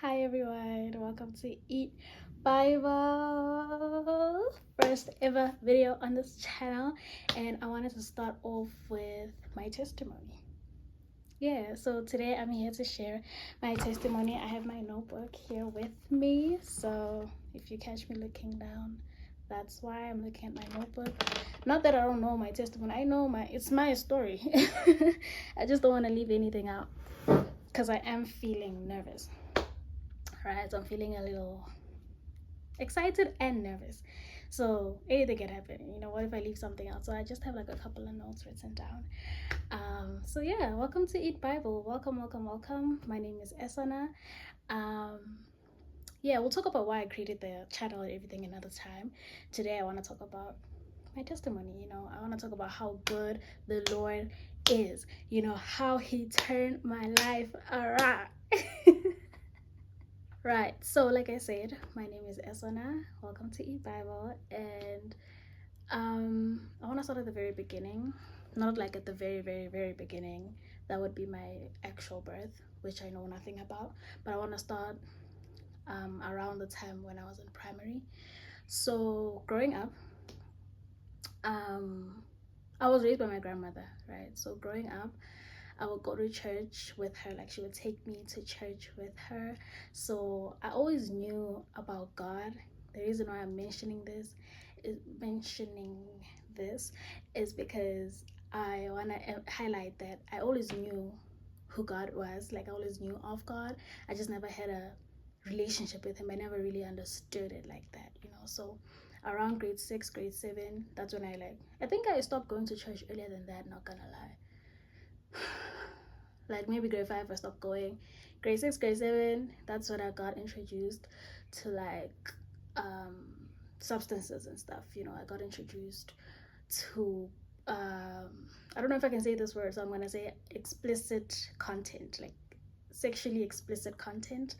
Hi everyone, welcome to Eat Bible. First ever video on this channel, and I wanted to start off with my testimony. Yeah, so today I'm here to share my testimony. I have my notebook here with me, so if you catch me looking down, that's why I'm looking at my notebook. Not that I don't know my testimony, I know it's my story. I just don't want to leave anything out because I am feeling nervous. Right, so I'm feeling a little excited and nervous, so anything can happen. What if I leave something out? So I just have like a couple of notes written down. So yeah, welcome to Eat Bible. Welcome. My name is Esana. Yeah, we'll talk about why I created the channel and everything another time. Today I want to talk about my testimony. I want to talk about how good the Lord is, how he turned my life around. Right, so like I said, my name is Esona. Welcome to Eat Bible, and I want to start at the very beginning, not like at the very beginning. That would be my actual birth, which I know nothing about. But I want to start around the time when I was in primary. So growing up, I was raised by my grandmother, right? So growing up, I would go to church with her. Like, she would take me to church with her. So I always knew about God. The reason why I'm mentioning this is because I want to highlight that I always knew who God was. Like, I always knew of God. I just never had a relationship with him. I never really understood it like that. So around grade 6, grade 7, that's when I think I stopped going to church earlier than that, not gonna lie. Like maybe grade 5 I stopped going. Grade 6, grade 7, that's when I got introduced to substances and stuff. I got introduced to I don't know if I can say this word, so I'm gonna say explicit content, like sexually explicit content.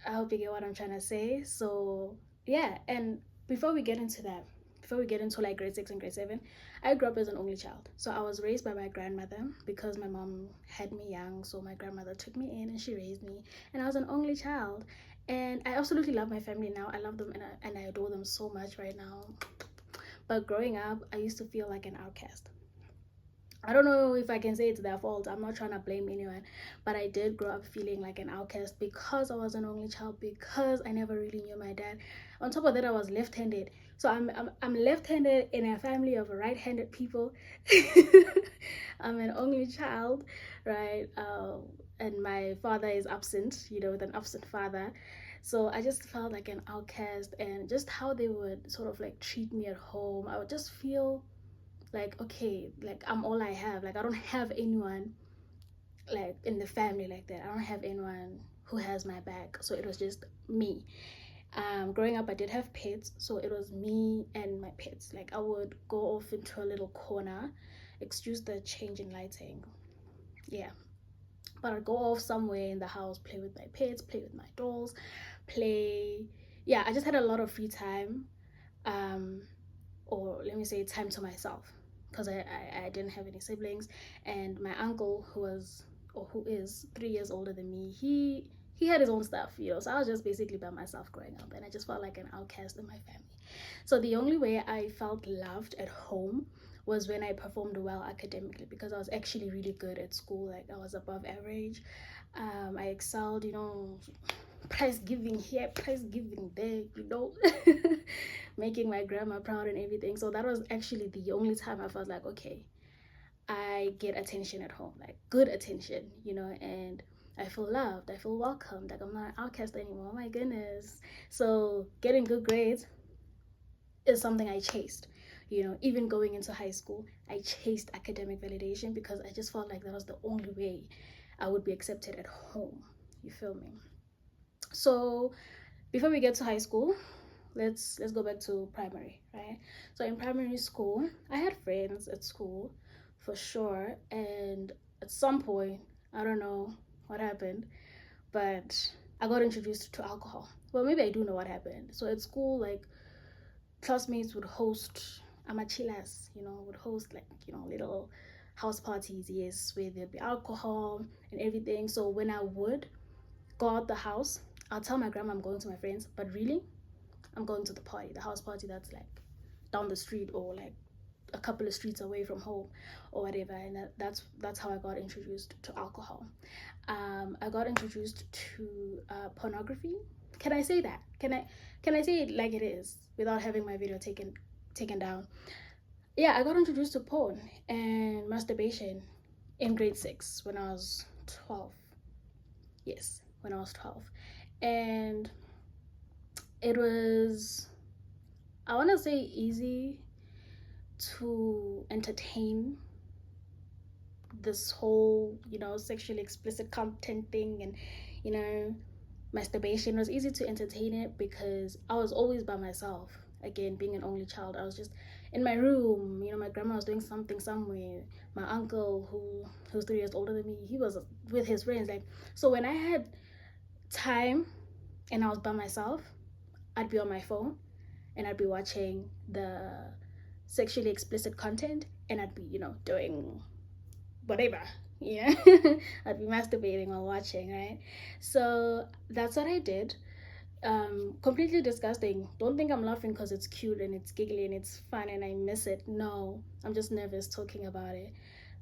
I hope you get what I'm trying to say. So yeah, and before we get into that, before we get into like grade 6 and grade 7, I grew up as an only child. So I was raised by my grandmother because my mom had me young. So my grandmother took me in and she raised me, and I was an only child. And I absolutely love my family now. I love them and I adore them so much right now. But growing up, I used to feel like an outcast. I don't know if I can say it's their fault. I'm not trying to blame anyone, but I did grow up feeling like an outcast because I was an only child, because I never really knew my dad. On top of that, I was left-handed. So I'm left-handed in a family of right-handed people. I'm an only child, right? And my father is absent, with an absent father. So I just felt like an outcast, and just how they would sort of like treat me at home, I would just feel like, okay, like I'm all I have. Like, I don't have anyone like in the family like that. I don't have anyone who has my back. So it was just me. Growing up, I did have pets, so it was me and my pets. Like, I would go off into a little corner, excuse the change in lighting, yeah, but I'd go off somewhere in the house, play with my pets, play with my dolls, play. Yeah, I just had a lot of free time, um or let me say time to myself, because I didn't have any siblings. And my uncle, who is 3 years older than me, he had his own stuff, so I was just basically by myself growing up, and I just felt like an outcast in my family. So the only way I felt loved at home was when I performed well academically, because I was actually really good at school. Like, I was above average. I excelled, prize giving here, prize giving there, making my grandma proud and everything. So that was actually the only time I felt like, okay, I get attention at home, like good attention, and I feel loved, I feel welcomed, like I'm not an outcast anymore. Oh my goodness. So getting good grades is something I chased. Even going into high school, I chased academic validation because I just felt like that was the only way I would be accepted at home. You feel me? So before we get to high school, let's go back to primary, right? So in primary school, I had friends at school for sure, and at some point, I don't know what happened, but I got introduced to alcohol. Well, maybe I do know what happened. So at school, like, classmates would host amachilas, would host like, little house parties, yes, where there'd be alcohol and everything. So when I would go out the house, I'll tell my grandma I'm going to my friends, but really, I'm going to the party, the house party that's like down the street or like a couple of streets away from home or whatever. And that's how I got introduced to alcohol. I got introduced to pornography. Can I say that? Can I say it like it is without having my video taken down? Yeah, I got introduced to porn and masturbation in grade 6 when I was 12. Yes, when I was 12. And it was, I want to say, easy to entertain this whole, sexually explicit content thing. And masturbation was easy to entertain it because I was always by myself. Again, being an only child, I was just in my room. My grandma was doing something somewhere. My uncle, who's 3 years older than me, he was with his friends. Like, so when I had time and I was by myself, I'd be on my phone and I'd be watching the sexually explicit content, and I'd be, doing whatever. I'd be masturbating while watching, right? So that's what I did. Completely disgusting. Don't think I'm laughing because it's cute and it's giggly and it's fun and I miss it. No, I'm just nervous talking about it.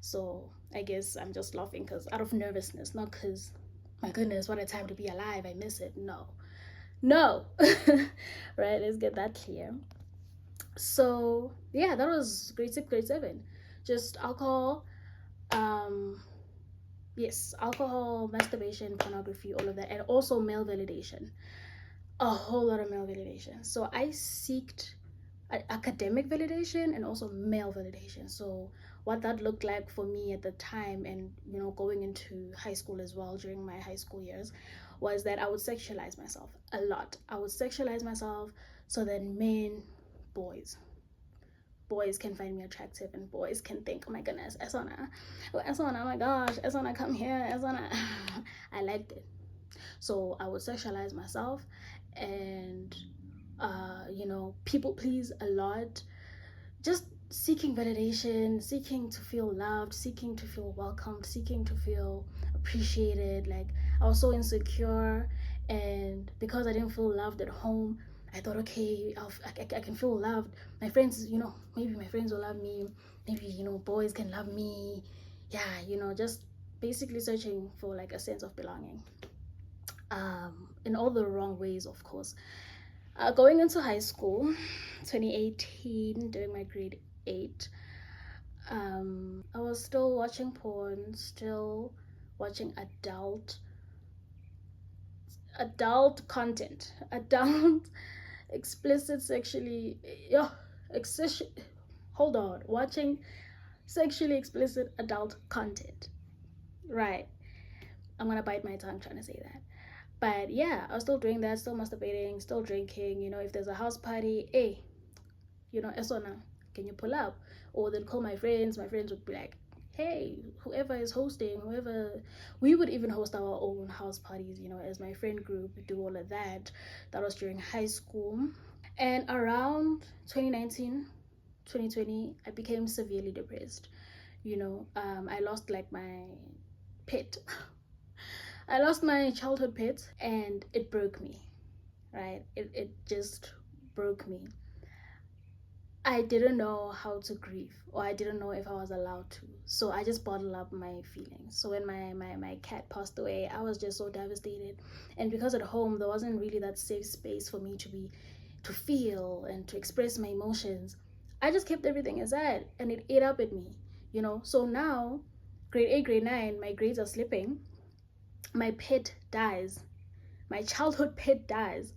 So I guess I'm just laughing because out of nervousness, not because, my goodness, what a time to be alive, I miss it. No. Right, let's get that clear. So yeah, that was grade 6, grade 7. Just alcohol, yes, alcohol, masturbation, pornography, all of that, and also male validation. A whole lot of male validation. So I seeked academic validation and also male validation. So what that looked like for me at the time, and going into high school as well, during my high school years, was that I would sexualize myself a lot. I would sexualize myself so that boys can find me attractive, and boys can think, oh my goodness, Esona, oh my gosh, Esona, come here, Esona. I liked it. So I would sexualize myself and people please a lot, just seeking validation, seeking to feel loved, seeking to feel welcomed, seeking to feel appreciated. Like, I was so insecure, and because I didn't feel loved at home, I thought, okay, I can feel loved. My friends, maybe my friends will love me. Maybe, boys can love me. Yeah, just basically searching for like a sense of belonging. In all the wrong ways, of course. Going into high school, 2018, during my grade 8, I was still watching porn, still watching adult content, adult explicit sexually, hold on, watching sexually explicit adult content. Right, I'm gonna bite my tongue trying to say that. But yeah, I was still doing that, still masturbating, still drinking. If there's a house party, hey, Esona, can you pull up? Or they'd call my friends would be like, hey, whoever is hosting, we would even host our own house parties, as my friend group, do all of that. That was during high school. And around 2019, 2020, I became severely depressed. I lost like my pet. I lost my childhood pet, and it broke me, right? It just broke me. I didn't know how to grieve, or I didn't know if I was allowed to. So I just bottled up my feelings. So when my cat passed away, I was just so devastated. And because at home there wasn't really that safe space for me to feel and to express my emotions, I just kept everything inside, and it ate up at me, So now, grade 8, grade 9, my grades are slipping. My pet dies. My childhood pet dies.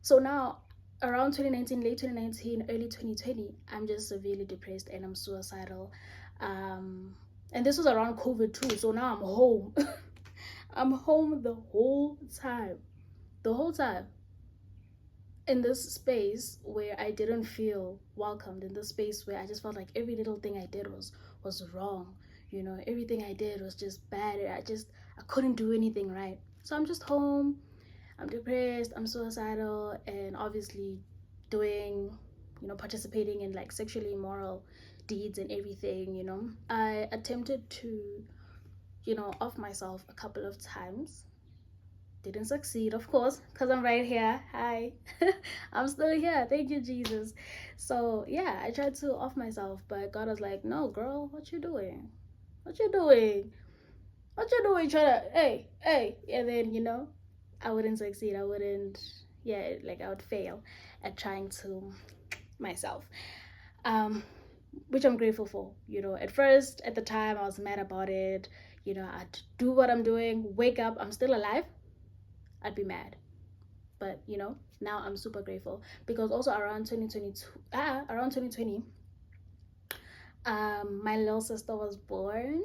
So now, around 2019, late 2019, early 2020, I'm just severely depressed and I'm suicidal. And this was around COVID too. So now I'm home. I'm home the whole time. The whole time. In this space where I didn't feel welcomed, in this space where I just felt like every little thing I did was wrong. Everything I did was just bad. I couldn't do anything right. So I'm just home. I'm depressed, I'm suicidal, and obviously doing, participating in like sexually immoral deeds and everything. I attempted to, off myself a couple of times. Didn't succeed, of course, because I'm right here. Hi. I'm still here. Thank you, Jesus. So yeah, I tried to off myself, but God was like, no, girl, what you doing? What you doing? What you doing? Trying to, hey. And then, I wouldn't succeed. I wouldn't, yeah, like I would fail at trying to myself. Um, which I'm grateful for. At first, at the time, I was mad about it. I'd do what I'm doing, wake up, I'm still alive, I'd be mad. But now I'm super grateful because also around 2020, my little sister was born.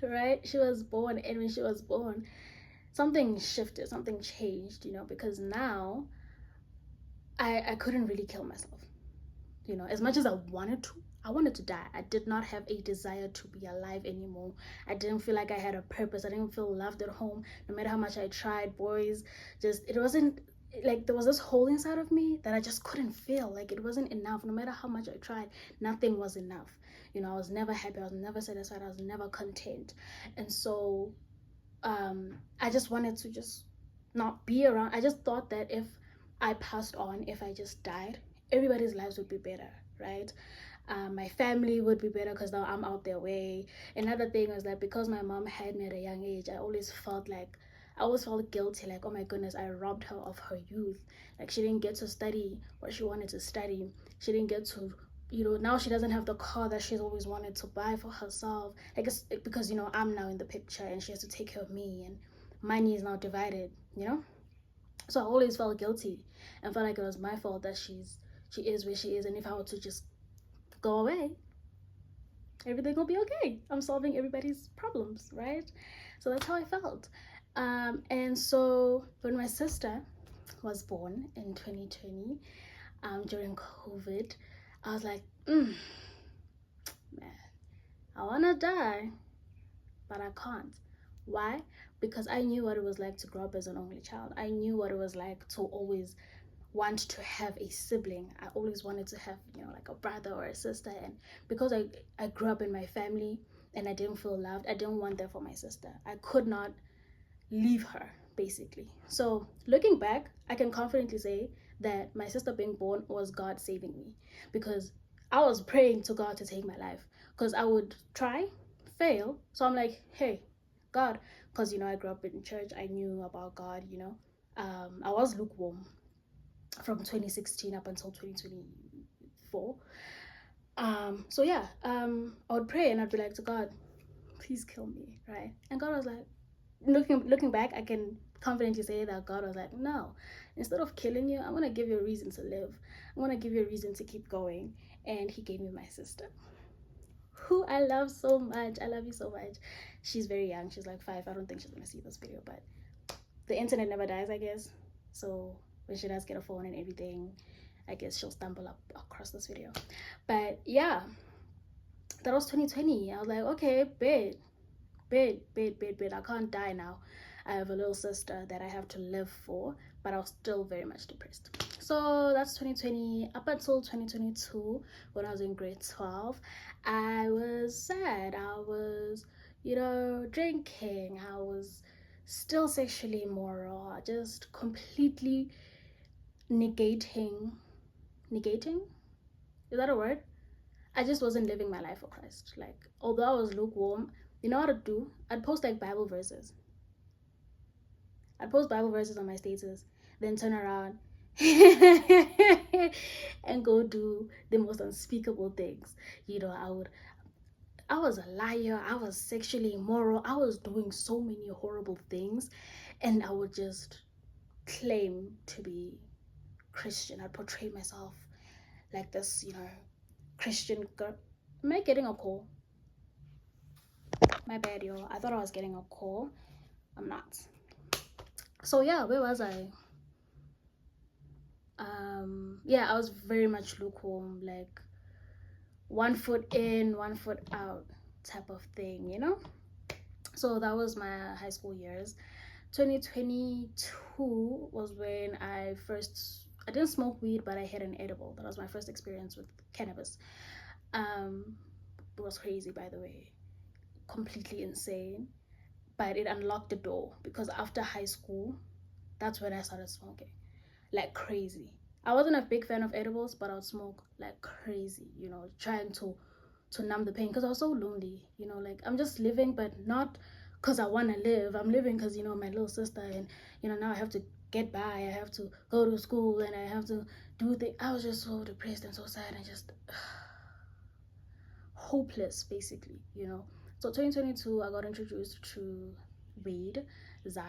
Right, she was born, and when she was born, something shifted, something changed. Because now I couldn't really kill myself. As much as I wanted to die. I did not have a desire to be alive anymore. I didn't feel like I had a purpose. I didn't feel loved at home. No matter how much I tried, boys, it wasn't like there was this hole inside of me that I just couldn't feel. Like it wasn't enough. No matter how much I tried, nothing was enough. I was never happy. I was never satisfied. I was never content. And so I just wanted to just not be around. I just thought that if I passed on, if I just died, everybody's lives would be better, right? My family would be better because now I'm out their way. Another thing was that because my mom had me at a young age, I always felt guilty, like, oh my goodness, I robbed her of her youth. Like she didn't get to study what she wanted to study. She didn't get to, now she doesn't have the car that she's always wanted to buy for herself. I guess because, I'm now in the picture and she has to take care of me and money is now divided. So I always felt guilty and felt like it was my fault that she is where she is, and if I were to just go away, everything will be okay. I'm solving everybody's problems, right? So that's how I felt. And so when my sister was born in 2020, during COVID, I was like, man, I wanna die, but I can't. Why? Because I knew what it was like to grow up as an only child. I knew what it was like to always want to have a sibling. I always wanted to have, like a brother or a sister. And because I grew up in my family and I didn't feel loved, I didn't want that for my sister. I could not leave her, basically. So looking back, I can confidently say that my sister being born was God saving me, because I was praying to God to take my life, because I would try, fail. So I'm like, hey, God, because I grew up in church, I knew about God. I was lukewarm from 2016 up until 2024. So yeah, I would pray and I'd be like to God, please kill me, right? And God was like, looking back, I can confidently say that God was like, no, instead of killing you, I'm gonna give you a reason to live. I'm gonna give you a reason to keep going. And He gave me my sister, who I love so much. I love you so much. She's very young. She's like 5. I don't think she's gonna see this video, but the internet never dies, I guess. So when she does get a phone and everything, I guess she'll stumble up across this video. But yeah, that was 2020. I was like, okay, bit. I can't die now. I have a little sister that I have to live for, but I was still very much depressed. So that's 2020. Up until 2022, when I was in grade 12, I was sad. I was, drinking. I was still sexually immoral. Just completely negating. Negating? Is that a word? I just wasn't living my life for Christ. Like, although I was lukewarm, you know what I'd do? I'd post like Bible verses. I'd post Bible verses on my status, then turn around and go do the most unspeakable things. I was a liar. I was sexually immoral. I was doing so many horrible things, and I would just claim to be Christian. I'd portray myself like this, Christian girl. Am I getting a call? My bad, yo. I thought I was getting a call. I'm not. So yeah, where was I? Yeah, I was very much lukewarm, like 1 foot in, 1 foot out type of thing. So that was my high school years. 2022 was when I didn't smoke weed, but I had an edible. That was my first experience with cannabis. It was crazy, by the way, completely insane. but it unlocked the door, because after high school, that's when I started smoking like crazy. I wasn't a big fan of edibles, but I would smoke like crazy, trying to numb the pain, because I was so lonely, like I'm just living, but not because I want to live. I'm living because, my little sister, and, now I have to get by. I have to go to school, and I have to do things. I was just so depressed and so sad and just hopeless, basically, So 2022, I got introduced to weed, za,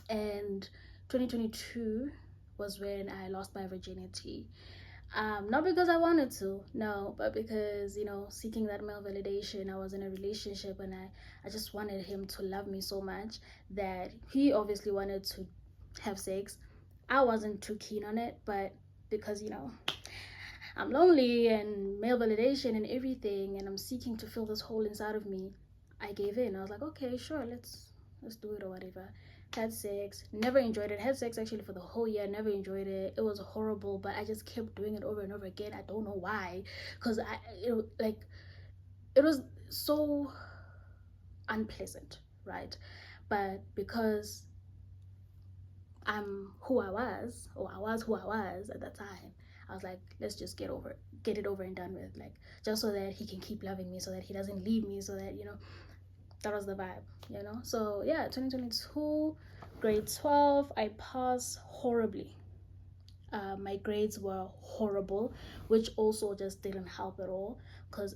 and 2022 was when I lost my virginity. Not because I wanted to, no, but because, seeking that male validation. I was in a relationship, and I just wanted him to love me so much that he obviously wanted to have sex. I wasn't too keen on it, but because, I'm lonely and male validation and everything, and I'm seeking to fill this hole inside of me, I gave in. I was like, okay, sure, let's do it or whatever. Had sex, never enjoyed it. Had sex actually for the whole year, never enjoyed it. It was horrible, but I just kept doing it over and over again. I don't know why, because it was so unpleasant, right? But because I'm who I was, or I was who I was at that time, I was like, let's just get it over and done with, like, just so that he can keep loving me, so that he doesn't leave me, so that, that was the vibe, So yeah, 2022, grade 12, I passed horribly. My grades were horrible, which also just didn't help at all, because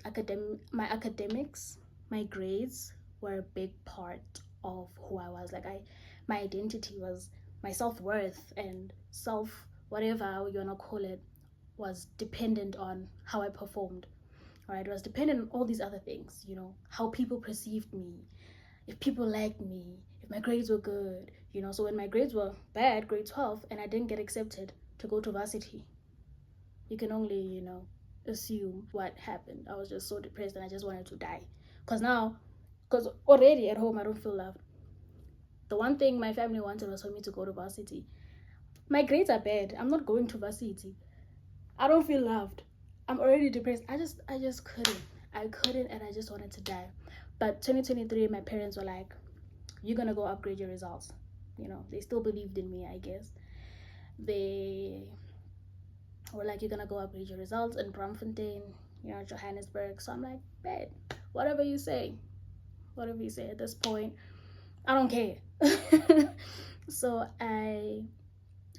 my academics, my grades were a big part of who I was. Like, my identity was, my self-worth and self whatever you wanna call it, was dependent on how I performed. Right? It was dependent on all these other things, how people perceived me, if people liked me, if my grades were good, So when my grades were bad, grade 12, and I didn't get accepted to go to varsity, you can only, assume what happened. I was just so depressed, and I just wanted to die. Because already at home, I don't feel loved. The one thing my family wanted was for me to go to varsity. My grades are bad. I'm not going to varsity. I don't feel loved. I'm already depressed. I just couldn't. I couldn't, and I just wanted to die. But 2023, my parents were like, you're going to go upgrade your results. They still believed in me, I guess. They were like, you're going to go upgrade your results in Braamfontein, Johannesburg. So I'm like, bad. Whatever you say. Whatever you say at this point, I don't care. So I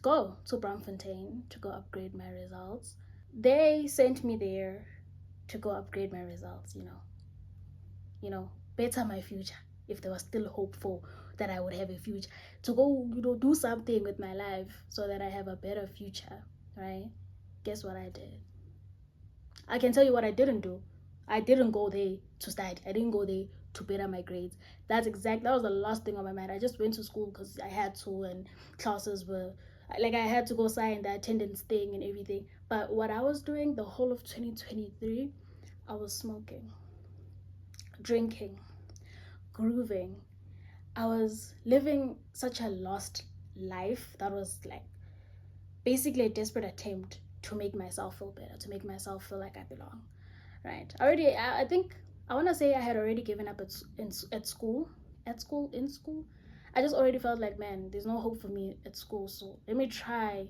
go to Braamfontein to go upgrade my results. They sent me there to go upgrade my results, better my future, if there was still hope for that I would have a future, to go, do something with my life so that I have a better future, right? Guess what I did? I can tell you what I didn't do. I didn't go there to study. I didn't go there to better my grades. That was the last thing on my mind. I just went to school because I had to, and classes were, like, I had to go sign the attendance thing and everything. But what I was doing the whole of 2023, I was smoking, drinking, grooving. I was living such a lost life that was like basically a desperate attempt to make myself feel better, to make myself feel like I belong, right? I think, I want to say I had already given up at school. In school, I just already felt like, man, there's no hope for me at school, so let me try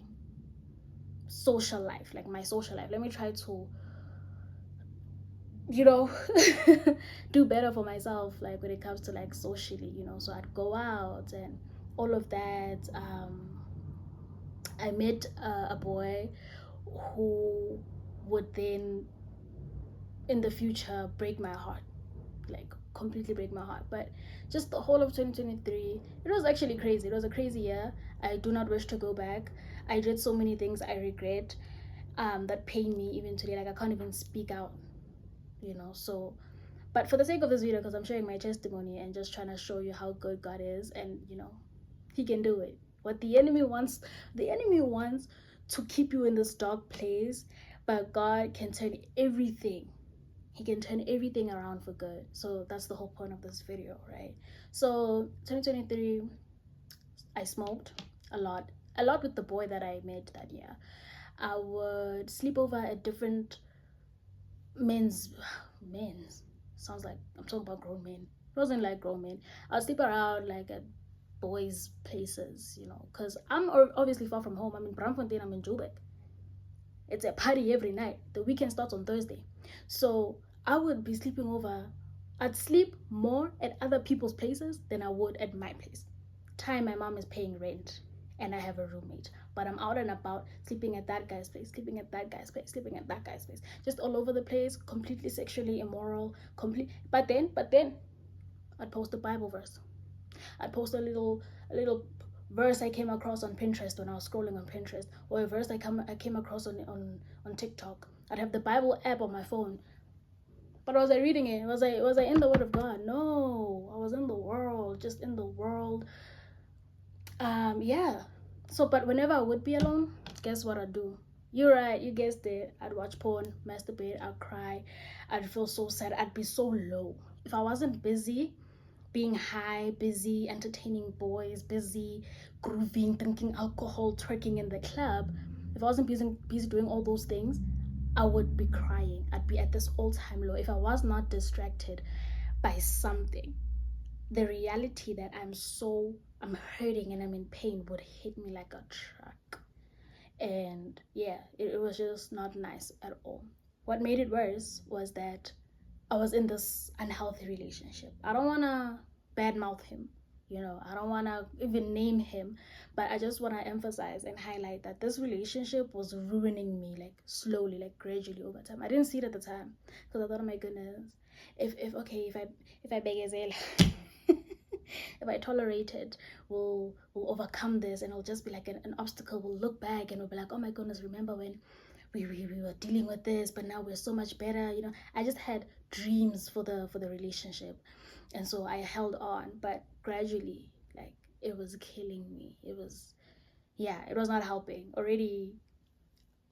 social life, like my social life. Let me try to, do better for myself, like when it comes to like socially, so I'd go out and all of that. I met a boy who would then in the future break my heart, like completely break my heart. But just the whole of 2023, it was actually crazy. It was a crazy year. I do not wish to go back. I did so many things I regret, that pain me even today. Like, I can't even speak out, so, but for the sake of this video, because I'm sharing my testimony and just trying to show you how good God is, and he can do it. What the enemy wants to keep you in this dark place, but God can turn everything. He can turn everything around for good. So that's the whole point of this video, right? So 2023, I smoked a lot with the boy that I met that year. I would sleep over at different men's sounds like I'm talking about grown men. It wasn't like grown men. I'd sleep around like at boys' places, because I'm obviously far from home. I'm in Braamfontein, I'm in Joburg. It's a party every night. The weekend starts on Thursday. So I would be sleeping over. I'd sleep more at other people's places than I would at my place. Time my mom is paying rent and I have a roommate. But I'm out and about, sleeping at that guy's place, sleeping at that guy's place, sleeping at that guy's place. Just all over the place, completely sexually immoral, but then I'd post a Bible verse. I'd post a little verse I came across on Pinterest when I was scrolling on Pinterest, or a verse I came across on TikTok. I'd have the Bible app on my phone. But was I reading it? Was I in the Word of God? No, I was in the world, just in the world. Yeah. So, but whenever I would be alone, guess what I'd do? You're right, you guessed it. I'd watch porn, masturbate, I'd cry, I'd feel so sad, I'd be so low. If I wasn't busy being high, busy entertaining boys, busy grooving, drinking alcohol, twerking in the club, if I wasn't busy doing all those things, I would be crying. I'd be at this all-time low if I was not distracted by something. The reality that I'm hurting and I'm in pain would hit me like a truck. And yeah, it was just not nice at all. What made it worse was that I was in this unhealthy relationship. I don't want to badmouth him, I don't want to even name him, but I just want to emphasize and highlight that this relationship was ruining me, like slowly, like gradually over time. I didn't see it at the time because I thought, oh my goodness, if I begazela, if I tolerate it, we'll overcome this, and it'll just be like an obstacle. We'll look back and we'll be like, oh my goodness, remember when we were dealing with this, but now we're so much better. I just had dreams for the relationship, and so I held on, but gradually, like, it was killing me. It was not helping. Already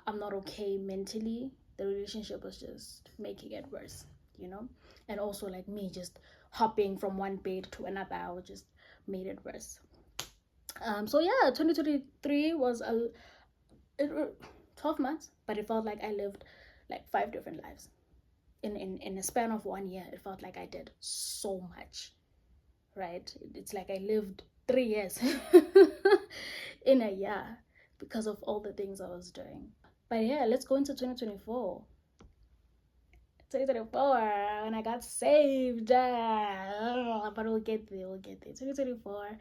I'm not okay mentally. The relationship was just making it worse, and also like me just hopping from one bed to another just made it worse. So yeah, 2023 was 12 months, but it felt like I lived like 5 different lives in a span of 1 year. It felt like I did so much, right? It's like I lived 3 years in a year because of all the things I was doing. But yeah, let's go into 2024. 2024, when I got saved. But we'll get there. 2024.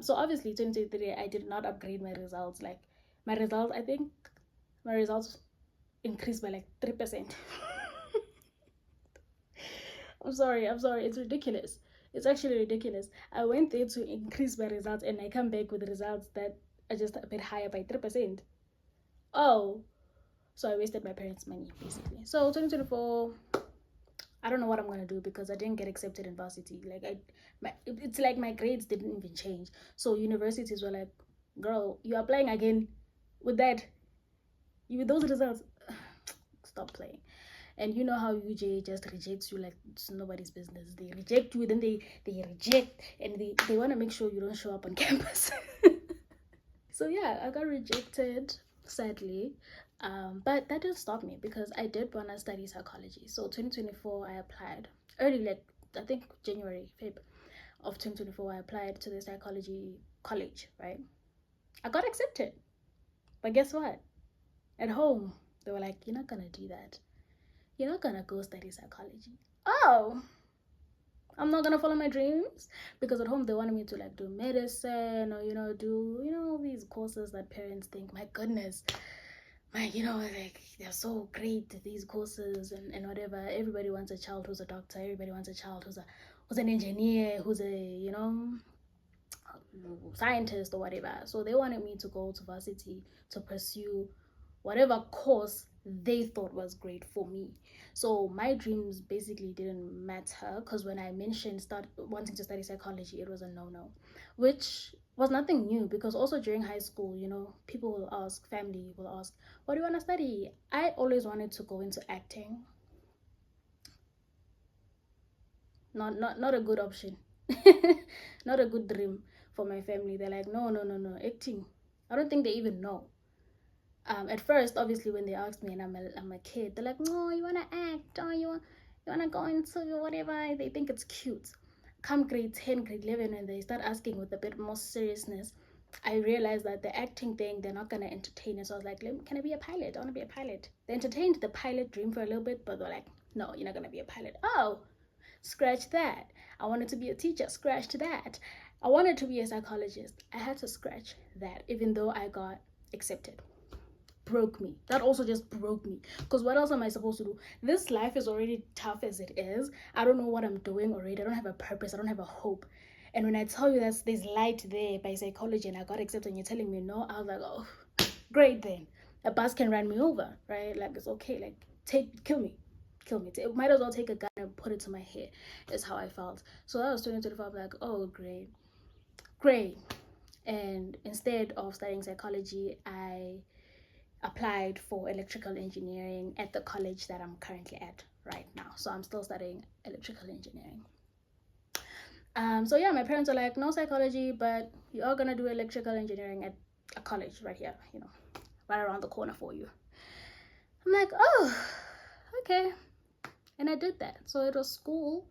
So obviously 2023, I did not upgrade my results. Like, my results, I think my results increased by like 3%. I'm sorry. It's ridiculous. It's actually ridiculous. I went there to increase my results and I come back with results that are just a bit higher by 3%. Oh, so I wasted my parents' money, basically. So 2024, I don't know what I'm gonna do because I didn't get accepted in varsity. Like, it's like my grades didn't even change. So universities were like, girl, you're applying again with those results. Stop playing. And you know how UJ just rejects you like it's nobody's business. They reject you, then they reject, and they want to make sure you don't show up on campus. So yeah, I got rejected, sadly. But that didn't stop me because I did want to study psychology. So 2024, I applied early, like I think January, Feb of 2024. I applied to the psychology college, right? I got accepted, but guess what? At home, they were like, "You're not gonna do that. You're not gonna go study psychology." Oh, I'm not gonna follow my dreams because at home they wanted me to like do medicine or do all these courses that parents think, my goodness, like they're so great, these courses and whatever. Everybody wants a child who's a doctor. Everybody wants a child who's an engineer, who's a scientist or whatever. So they wanted me to go to varsity to pursue whatever course they thought was great for me. So my dreams basically didn't matter because when I mentioned wanting to study psychology, it was a no-no, which was nothing new because also during high school, people will ask, family will ask, what do you want to study? I always wanted to go into acting. Not a good option. Not a good dream for my family. They're like, no, acting. I don't think they even know. At first, obviously, when they asked me and I'm a kid, they're like, no, you want to act? Oh, you want... you want to go into whatever, they think it's cute. Come grade 10, grade 11, when they start asking with a bit more seriousness, I realized that the acting thing, they're not going to entertain it. So I was like, can I be a pilot? I want to be a pilot. They entertained the pilot dream for a little bit, but they're like, no, you're not going to be a pilot. Oh, scratch that. I wanted to be a teacher, scratch that. I wanted to be a psychologist. I had to scratch that, even though I got accepted. Broke me. That also just broke me. Because what else am I supposed to do? This life is already tough as it is. I don't know what I'm doing already. I don't have a purpose. I don't have a hope. And when I tell you that there's light there by psychology and I got accepted and you're telling me no, I was like, oh, great then. A bus can run me over, right? Like, it's okay. Like, kill me. It might as well take a gun and put it to my head, is how I felt. So that was 2025. Like, oh, great. And instead of studying psychology, I applied for electrical engineering at the college that I'm currently at right now. So I'm still studying electrical engineering. So yeah, my parents are like, no psychology, but you are gonna do electrical engineering at a college right here, right around the corner for you. I'm like, oh, okay. And I did that. So it was school,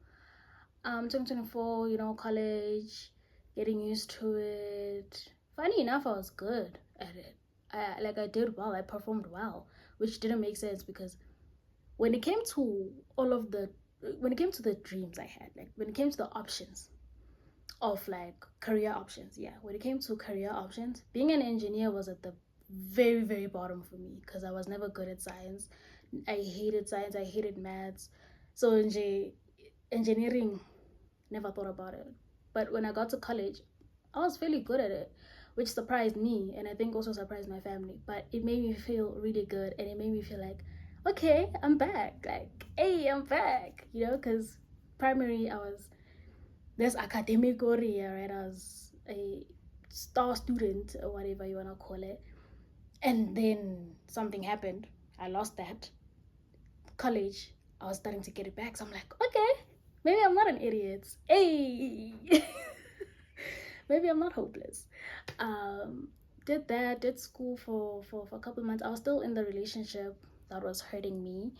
2024, college, getting used to it. Funny enough, I was good at it. I did well. I performed well, which didn't make sense because when it came to the dreams I had, like when it came to the options of like career options, when it came to career options, being an engineer was at the very, very bottom for me because I was never good at science. I hated science. I hated maths. So engineering, never thought about it. But when I got to college, I was fairly good at it, which surprised me and I think also surprised my family. But it made me feel really good and it made me feel like, okay, I'm back. Like, hey, I'm back. Because primary, I was this academic area, right? I was a star student or whatever you want to call it. And then something happened. I lost that. College, I was starting to get it back. So I'm like, okay, maybe I'm not an idiot. Hey, maybe I'm not hopeless. Did school for a couple of months. I was still in the relationship that was hurting me.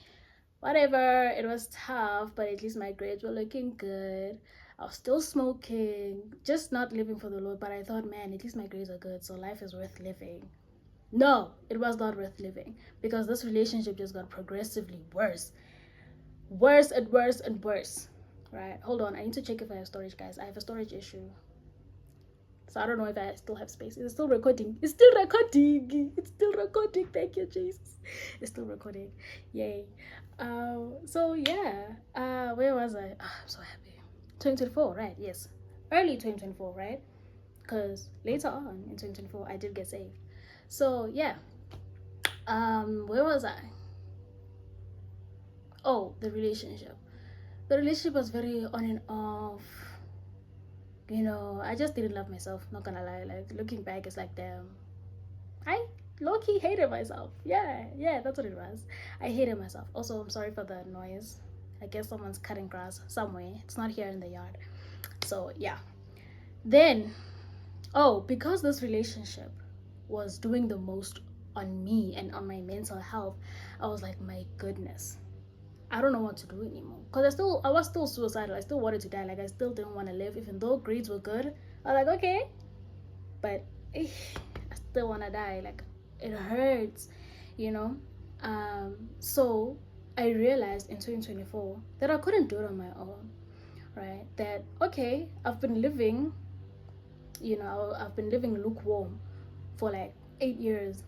Whatever, it was tough, but at least my grades were looking good. I was still smoking, just not living for the Lord. But I thought, man, at least my grades are good, so life is worth living. No, it was not worth living because this relationship just got progressively worse. Worse and worse and worse. Right? Hold on. I need to check if I have storage, guys. I have a storage issue. So I don't know if I still have space. It's still recording. It's still recording. It's still recording. Thank you, Jesus. It's still recording. Yay. So yeah. Where was I? I'm so happy. 2024, right? Yes. Early 2024, right? Because later on in 2024, I did get saved. So yeah. Where was I? Oh, the relationship. The relationship was very on and off. I just didn't love myself, not gonna lie. Like, looking back, it's like, damn, I low-key hated myself. Yeah, that's what it was. I hated myself. Also, I'm sorry for the noise. I guess someone's cutting grass somewhere. It's not here in the yard. So yeah. Then, because this relationship was doing the most on me and on my mental health, I was like, my goodness, I don't know what to do anymore. Because I was still suicidal. I still wanted to die. Like, I still didn't want to live, even though grades were good. I was like, okay, but I still want to die. Like, it hurts, So I realized in 2024 that I couldn't do it on my own, right? That, okay, I've been living lukewarm for like 8 years.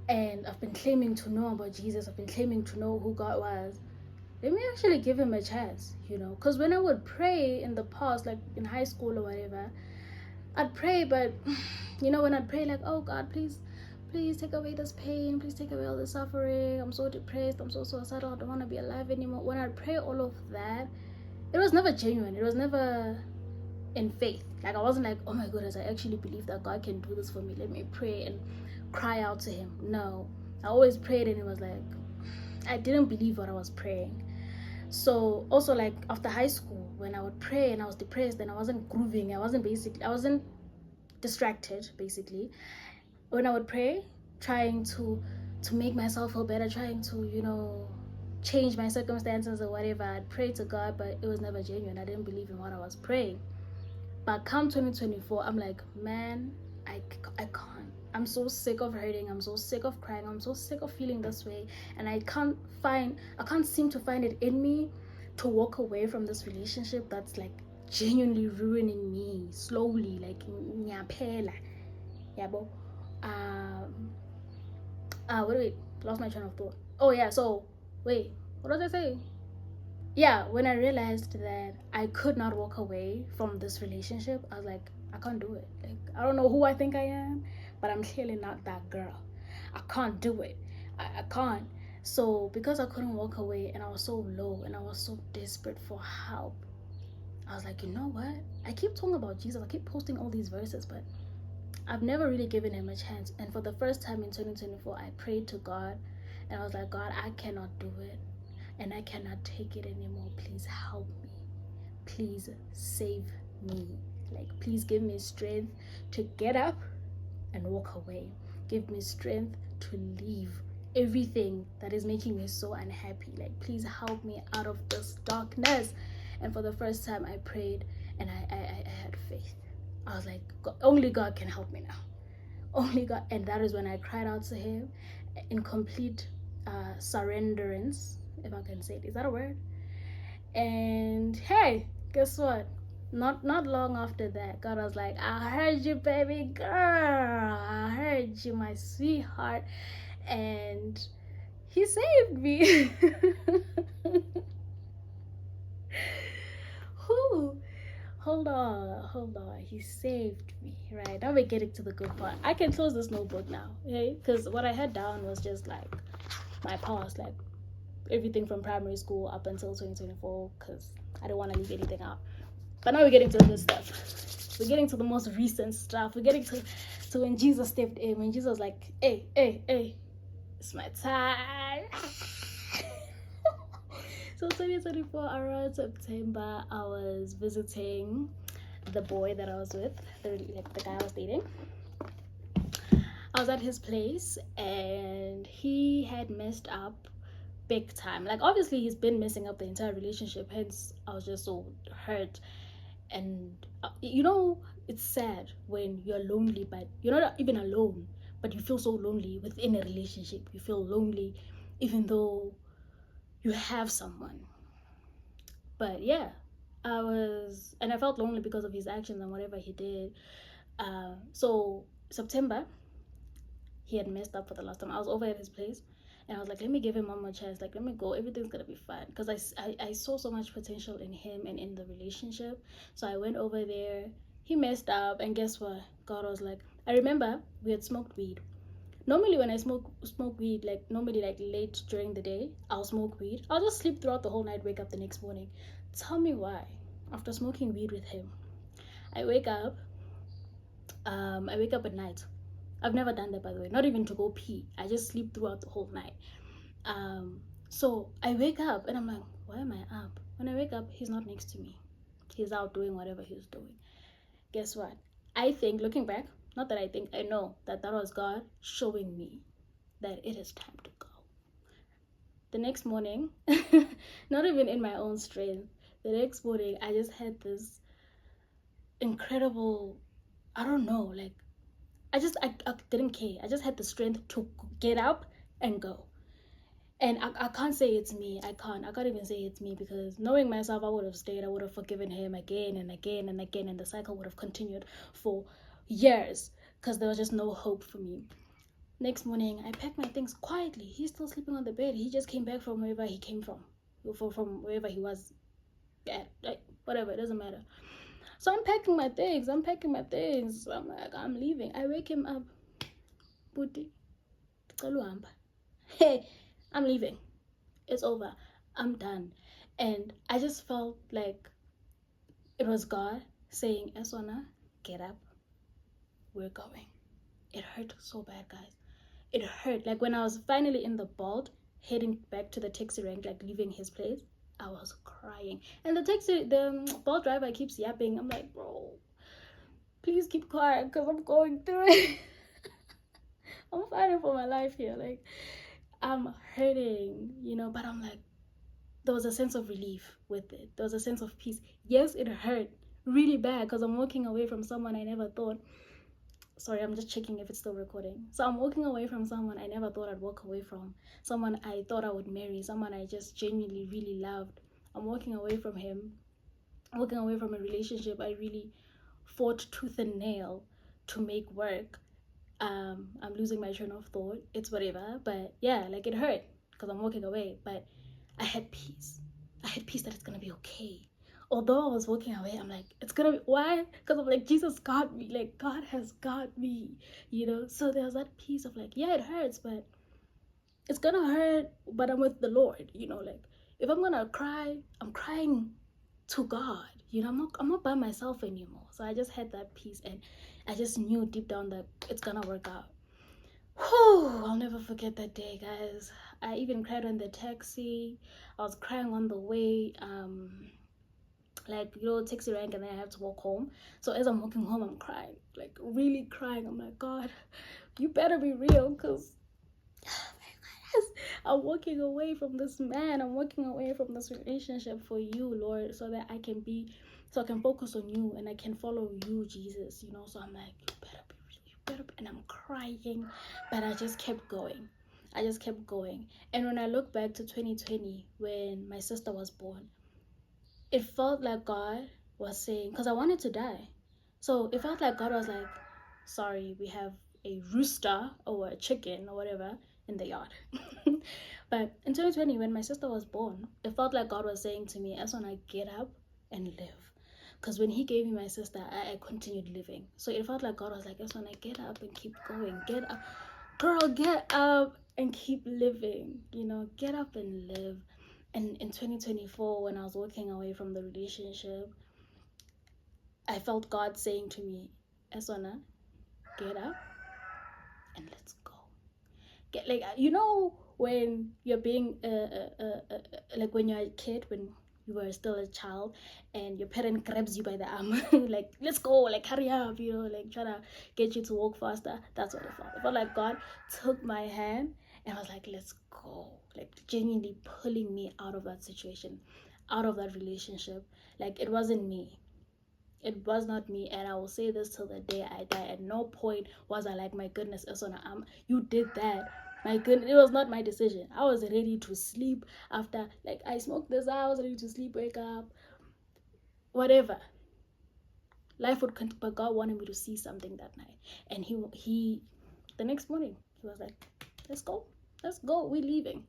And I've been claiming to know about Jesus. I've been claiming to know who God was. Let me actually give him a chance, Because when I would pray in the past, like in high school or whatever, I'd pray, but, when I'd pray, like, oh, God, please take away this pain. Please take away all the suffering. I'm so depressed. I'm so suicidal. I don't want to be alive anymore. When I'd pray all of that, it was never genuine. It was never in faith. Like, I wasn't like, oh my goodness, I actually believe that God can do this for me. Let me pray and cry out to him. No, I always prayed and it was like, I didn't believe what I was praying. So also, like, after high school, when I would pray and I was depressed and I wasn't grooving, I wasn't distracted, basically. When I would pray, trying to make myself feel better, trying to change my circumstances or whatever. I'd pray to God, but it was never genuine. I didn't believe in what I was praying. But come 2024, I'm like, man, I can't. I'm so sick of hurting. I'm so sick of crying. I'm so sick of feeling this way. And I can't seem to find it in me to walk away from this relationship that's like genuinely ruining me slowly. Like, nyaphela. Yabo. Wait, lost my train of thought. Oh, yeah, so, wait, what did I say? Yeah, when I realized that I could not walk away from this relationship, I was like, I can't do it. Like, I don't know who I think I am, but I'm clearly not that girl. I can't do it. I can't. So because I couldn't walk away and I was so low and I was so desperate for help, I was like, you know what? I keep talking about Jesus. I keep posting all these verses, but I've never really given him a chance. And for the first time in 2024, I prayed to God and I was like, God, I cannot do it and I cannot take it anymore. Please help me. Please save me. Like, please give me strength to get up and walk away. Give me strength to leave everything that is making me so unhappy. Like, please help me out of this darkness. And for the first time, I prayed and I had faith. I was like, only God can help me now. Only God. And that is when I cried out to him in complete surrenderance, if I can say it. Is that a word? And hey, guess what? Not long after that, God was like, I heard you, baby girl. I heard you, my sweetheart. And he saved me. Whew. Hold on. He saved me. Right, now we're getting to the good part. I can close this notebook now, okay? Because what I had down was just like my past, like everything from primary school up until 2024, because I don't want to leave anything out. But now we're getting to the good stuff. We're getting to the most recent stuff. We're getting to when Jesus stepped in, when Jesus was like, hey, it's my time. So 2024, around September, I was visiting the boy that I was with, the guy I was dating. I was at his place and he had messed up big time. Like, obviously he's been messing up the entire relationship, hence I was just so hurt. And you know, it's sad when you're lonely, but you're not even alone, but you feel so lonely within a relationship. You feel lonely even though you have someone. But yeah, I felt lonely because of his actions and whatever he did. So September, he had messed up for the last time. I was over at his place and I was like, let me give him one more chance. Like, let me go. Everything's gonna be fine. Because I saw so much potential in him and in the relationship. So I went over there. He messed up, and guess what? God was like, I remember we had smoked weed. Normally when I smoke weed, like normally like late during the day, I'll smoke weed. I'll just sleep throughout the whole night, wake up the next morning. Tell me why. After smoking weed with him, I wake up at night. I've never done that, by the way, not even to go pee. I just sleep throughout the whole night. So I wake up and I'm like, why am I up? When I wake up, he's not next to me. He's out doing whatever he's doing. Guess what? I think, looking back, not that I think, I know that was God showing me that it is time to go. The next morning, not even in my own strength, the next morning I just had this incredible, I don't know, like, I didn't care. I just had the strength to get up and go. And I can't say it's me. I can't even say it's me, because knowing myself, I would have stayed. I would have forgiven him again and again and again, and the cycle would have continued for years, because there was just no hope for me. Next morning, I packed my things quietly. He's still sleeping on the bed. He just came back from wherever he came from wherever he was at. Like, whatever, it doesn't matter. So I'm packing my things. I'm like, I'm leaving. I wake him up. Buti, hey, I'm leaving. It's over. I'm done. And I just felt like it was God saying, Esona, get up. We're going. It hurt so bad, guys. It hurt. Like, when I was finally in the Bolt, heading back to the taxi rank, like leaving his place, I was crying. And the Bolt driver keeps yapping. I'm like, bro, please keep quiet, because I'm going through it. I'm fighting for my life here. Like, I'm hurting, but I'm like, there was a sense of relief with it. There was a sense of peace. Yes, it hurt really bad because I'm walking away from someone I never thought. Sorry, I'm just checking if it's still recording. So I'm walking away from someone I never thought I'd walk away from. Someone I thought I would marry. Someone I just genuinely really loved. I'm walking away from him. Walking away from a relationship I really fought tooth and nail to make work. I'm losing my train of thought. It's whatever. But yeah, like it hurt because I'm walking away. But I had peace. I had peace that it's going to be okay. Although I was walking away, I'm like, it's gonna be, why? Because I'm like, Jesus got me, like, God has got me, you know? So there's that piece of like, yeah, it hurts, but it's gonna hurt, but I'm with the Lord, you know? Like, if I'm gonna cry, I'm crying to God, you know? I'm not by myself anymore. So I just had that peace, and I just knew deep down that it's gonna work out. Whew, I'll never forget that day, guys. I even cried on the taxi. I was crying on the way, like, you know, taxi rank, and then I have to walk home. So as I'm walking home, I'm crying, like really crying. I'm like, God, you better be real, because oh my God, I'm walking away from this man. I'm walking away from this relationship for you, Lord, so that I can focus on you and I can follow you, Jesus, you know. So I'm like, you better be real, you better be. And I'm crying, but I just kept going. And when I look back to 2020, when my sister was born, it felt like God was saying, because I wanted to die. So it felt like God was like, sorry, we have a rooster or a chicken or whatever in the yard. But in 2020, when my sister was born, it felt like God was saying to me, as when I get up and live. Because when he gave me my sister, I continued living. So it felt like God was like, as when I get up and keep going, get up, girl, get up and keep living, you know, get up and live. And in 2024, when I was walking away from the relationship, I felt God saying to me, Eswana, get up and let's go. Get, like, you know, when you're being like when you're a kid, when you were still a child, and your parent grabs you by the arm, like, let's go, like, hurry up, you know, like, trying to get you to walk faster. That's what it felt. It felt like God took my hand and I was like, let's go, like, genuinely pulling me out of that situation, out of that relationship. Like, it wasn't me. It was not me, and I will say this till the day I die. At no point was I like, my goodness, Esona, you did that. My goodness, it was not my decision. I was ready to sleep after, like, I smoked this, I was ready to sleep, wake up, whatever. Life would continue, but God wanted me to see something that night. And he the next morning, he was like, let's go, we're leaving.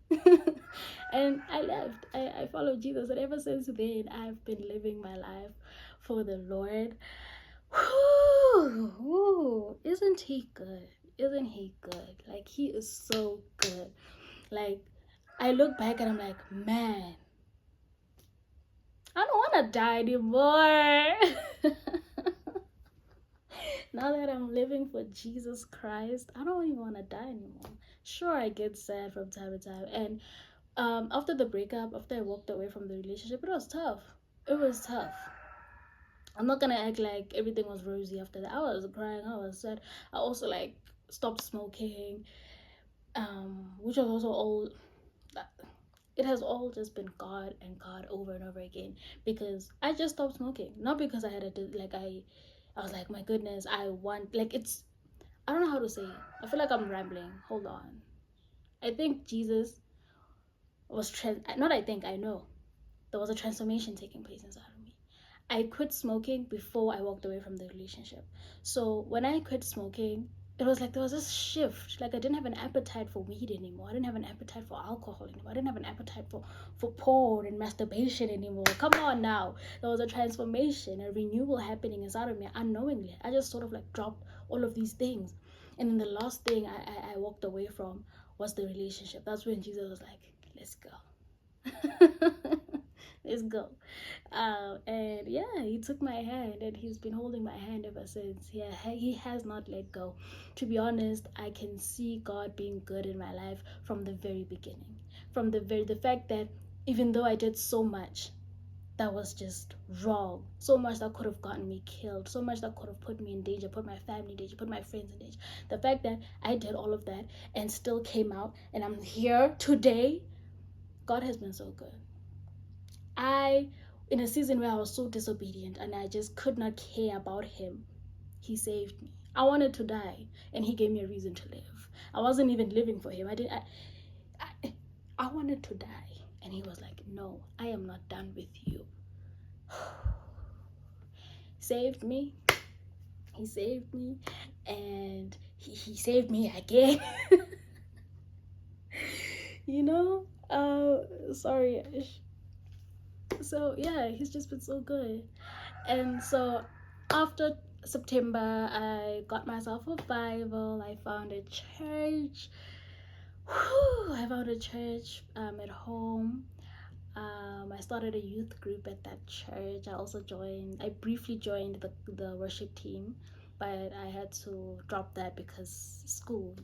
And I left. I followed Jesus, and ever since then, I've been living my life for the Lord. Whew, isn't he good? Like, he is so good. Like, I look back and I'm like, man, I don't want to die anymore. Now that I'm living for Jesus Christ, I don't even want to die anymore. Sure, I get sad from time to time. And after the breakup, after I walked away from the relationship, it was tough. I'm not gonna act like everything was rosy after that. I was crying, I was sad. I also, like, stopped smoking, which was also all, it has all just been God and God over and over again, because I just stopped smoking. Not because I had I was like, my goodness, I want, like, it's, I don't know how to say it. I feel like I'm rambling. Hold on. I think Jesus was I know there was a transformation taking place inside of me. I quit smoking before I walked away from the relationship. So when I quit smoking, it was like there was this shift. Like, I didn't have an appetite for weed anymore. I didn't have an appetite for alcohol anymore. I didn't have an appetite for porn and masturbation anymore. Come on now. There was a transformation, a renewal happening inside of me unknowingly. I just sort of, like, dropped all of these things. And then the last thing I walked away from was the relationship. That's when Jesus was like, let's go. Let's go. And yeah, he took my hand, and he's been holding my hand ever since. Yeah, he has not let go. To be honest, I can see God being good in my life from the very beginning. From the fact that even though I did so much that was just wrong, so much that could have gotten me killed, so much that could have put me in danger, put my family in danger, put my friends in danger, the fact that I did all of that and still came out and I'm here today, God has been so good. I, in a season where I was so disobedient and I just could not care about him, he saved me. I wanted to die, and he gave me a reason to live. I wasn't even living for him. I, I wanted to die, and he was like, "No, I am not done with you." Saved me. He saved me, and he saved me again. you know. Sorry. So yeah, he's just been so good. And so after September, I got myself a Bible. I found a church. I found a church at home. I started a youth group at that church. I briefly joined the worship team, but I had to drop that because school,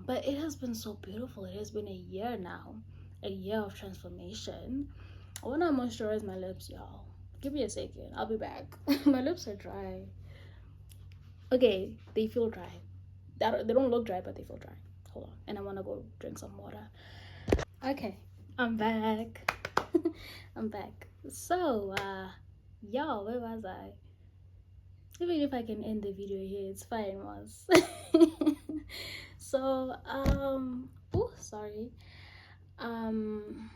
But it has been so beautiful. It has been a year now, a year of transformation. I want to moisturize my lips, y'all. Give me a second. I'll be back. My lips are dry. Okay, they feel dry. They don't look dry, but they feel dry. Hold on. And I want to go drink some water. Okay, I'm back. I'm back. So, y'all, where was I? Even if I can end the video here, it's fine, was. So, oh, sorry. Um,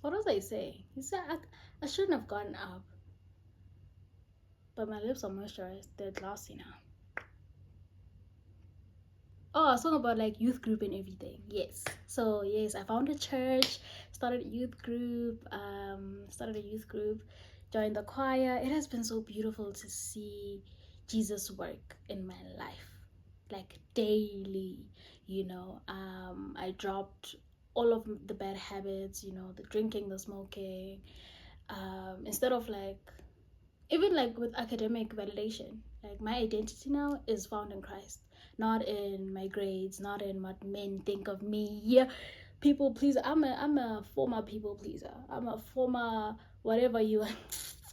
what was I saying? You said I shouldn't have gone up, but my lips are moisturized. They're glossy now. Oh, I was talking about like youth group and everything. Yes. So yes, I found a church, started a youth group, joined the choir. It has been so beautiful to see Jesus work in my life, like daily. I dropped all of the bad habits. The drinking, the smoking. Instead of like even like with academic validation, like my identity now is found in Christ, not in my grades, not in what men think of me. Yeah, people pleaser. I'm a former people pleaser. I'm a former whatever you are.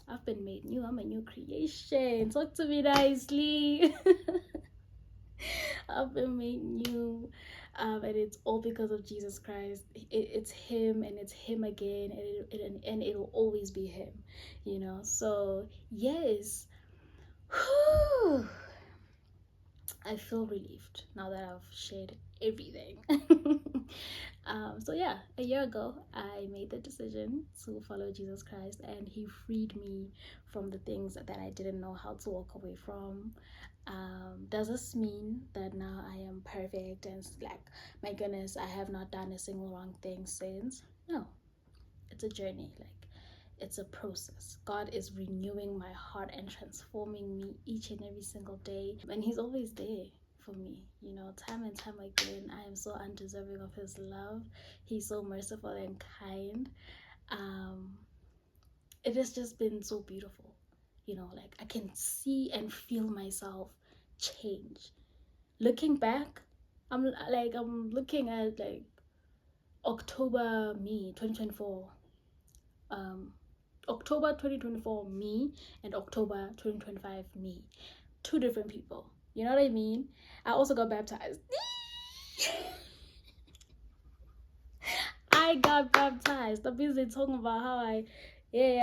I've been made new. I'm a new creation. Talk to me nicely. I've been made new. And it's all because of Jesus Christ. It's him and it's him again, and it'll always be him, So yes, whew, I feel relieved now that I've shared everything. So yeah, a year ago I made the decision to follow Jesus Christ, and he freed me from the things that I didn't know how to walk away from. Does this mean that now I am perfect and like, my goodness, I have not done a single wrong thing since? No, it's a journey. Like, it's a process. God is renewing my heart and transforming me each and every single day, and he's always there for me, time and time again. I am so undeserving of his love. He's so merciful and kind. It has just been so beautiful. Like, I can see and feel myself change. Looking back, I'm looking at like October me 2024, October 2024 me and October 2025 me, two different people. You know what I mean? I also got baptized. I got baptized. I'm busy talking about how I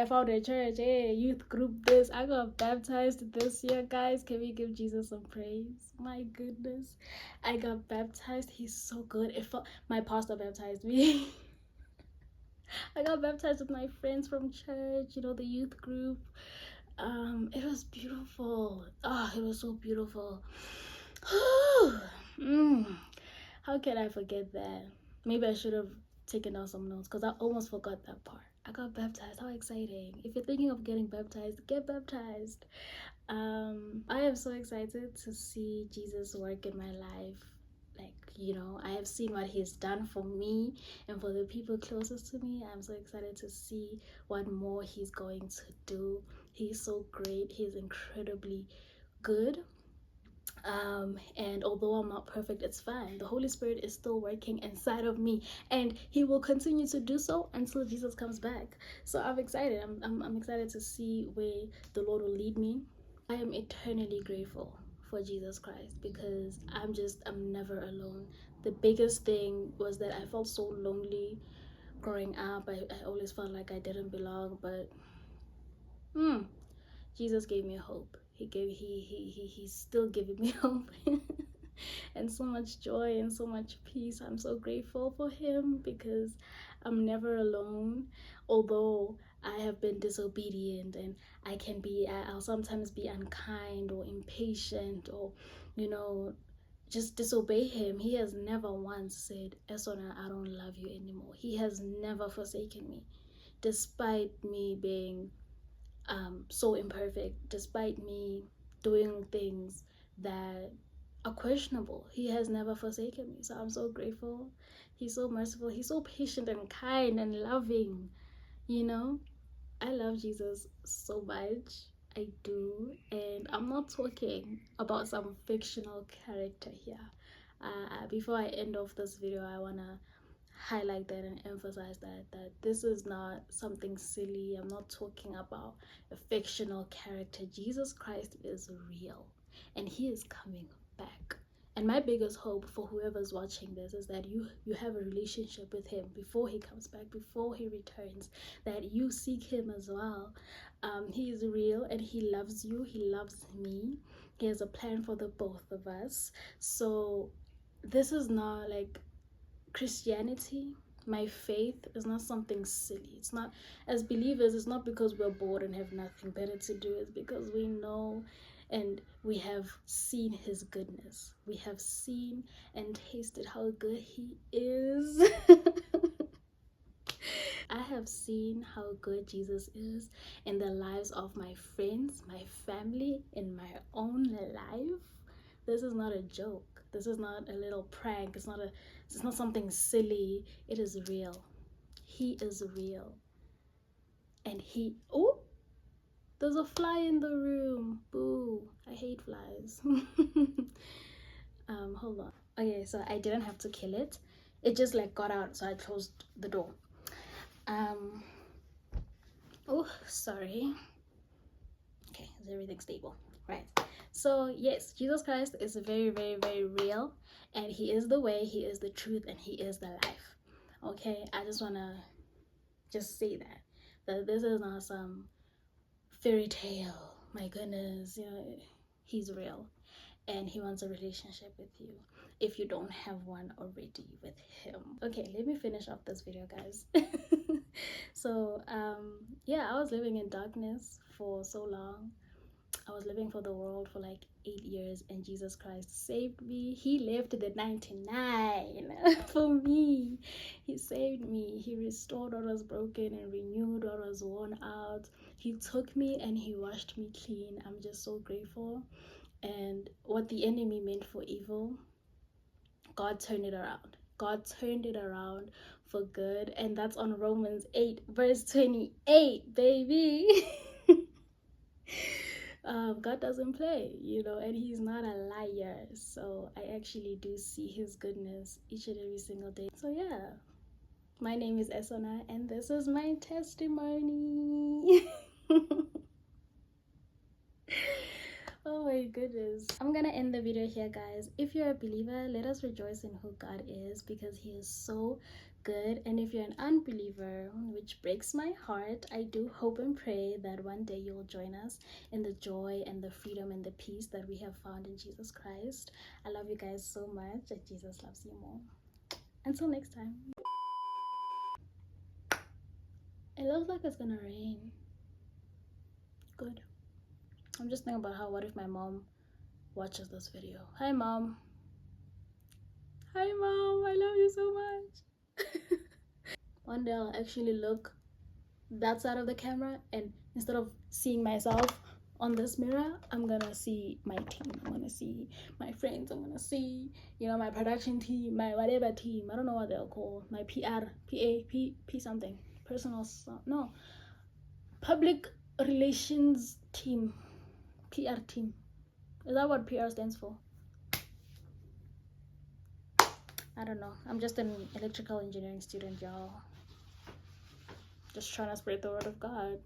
found a church, youth group this. I got baptized this year, guys. Can we give Jesus some praise? My goodness. I got baptized. He's so good. My pastor baptized me. I got baptized with my friends from church, the youth group. It was beautiful. It was so beautiful. How can I forget that? Maybe I should have taken down some notes because I almost forgot that part. I got baptized. How exciting. If you're thinking of getting baptized, get baptized. I am so excited to see Jesus work in my life. Like, I have seen what he's done for me and for the people closest to me. I'm so excited to see what more he's going to do. He's so great. He's incredibly good. And although I'm not perfect, it's fine. The Holy Spirit is still working inside of me, and he will continue to do so until Jesus comes back. So I'm excited. I'm excited to see where the Lord will lead me. I am eternally grateful for Jesus Christ because I'm never alone. The biggest thing was that I felt so lonely growing up, I always felt like I didn't belong, but Jesus gave me hope. He's still giving me hope. And so much joy and so much peace. I'm so grateful for him because I'm never alone. Although I have been disobedient and I'll sometimes be unkind or impatient or, just disobey him. He has never once said, Esona, I don't love you anymore. He has never forsaken me, despite me being so imperfect, despite me doing things that are questionable. He has never forsaken me. So I'm so grateful. He's so merciful. He's so patient and kind and loving. You know, I love Jesus so much. I do. And I'm not talking about some fictional character here. Before I end off this video, I want to highlight that and emphasize that this is not something silly. I'm not talking about a fictional character. Jesus Christ is real and he is coming back. And my biggest hope for whoever's watching this is that you have a relationship with him before he comes back, before he returns, that you seek him as well. He is real and he loves you. He loves me. He has a plan for the both of us. So this is not like Christianity. My faith is not something silly. It's not, as believers, it's not because we're bored and have nothing better to do. It's because we know and we have seen his goodness. We have seen and tasted how good he is. I have seen how good Jesus is in the lives of my friends, my family, in my own life. This is not a joke. This is not a little prank. It's not something silly. It is real. He is real. And there's a fly in the room. Boo. I hate flies. Hold on. Okay, so I didn't have to kill it. It just like got out, so I closed the door. Oh, sorry. Okay, is everything stable? Right. So yes, Jesus Christ is very, very, very real, and he is the way, he is the truth, and he is the life. Okay, I just want to just say that this is not some fairy tale. My goodness, he's real and he wants a relationship with you if you don't have one already with him. Okay, let me finish off this video, guys. So yeah, I was living in darkness for so long. I was living for the world for like 8 years, and Jesus Christ saved me. He left the 99 for me. He saved me. He restored what was broken and renewed what was worn out. He took me and he washed me clean. I'm just so grateful. And what the enemy meant for evil, God turned it around. God turned it around for good. And that's on Romans 8 verse 28, baby. God doesn't play, and he's not a liar. So I actually do see his goodness each and every single day. So yeah, my name is Esona and this is my testimony. Oh my goodness. I'm gonna end the video here, guys. If you're a believer, let us rejoice in who God is, because he is so good. And if you're an unbeliever, which breaks my heart, I do hope and pray that one day you'll join us in the joy and the freedom and the peace that we have found in Jesus Christ. I love you guys so much, and Jesus loves you more. Until next time. It looks like it's gonna rain. Good. I'm just thinking about what if my mom watches this video. Hi mom. Hi mom, I love you so much. One day I'll actually look that side of the camera, and instead of seeing myself on this mirror, I'm gonna see my team. I'm gonna see my friends. I'm gonna see, my production team, my whatever team. I don't know what they'll call my PR, P something. No, public relations team, PR team. Is that what PR stands for? I don't know. I'm just an electrical engineering student, y'all. Just trying to spread the word of God.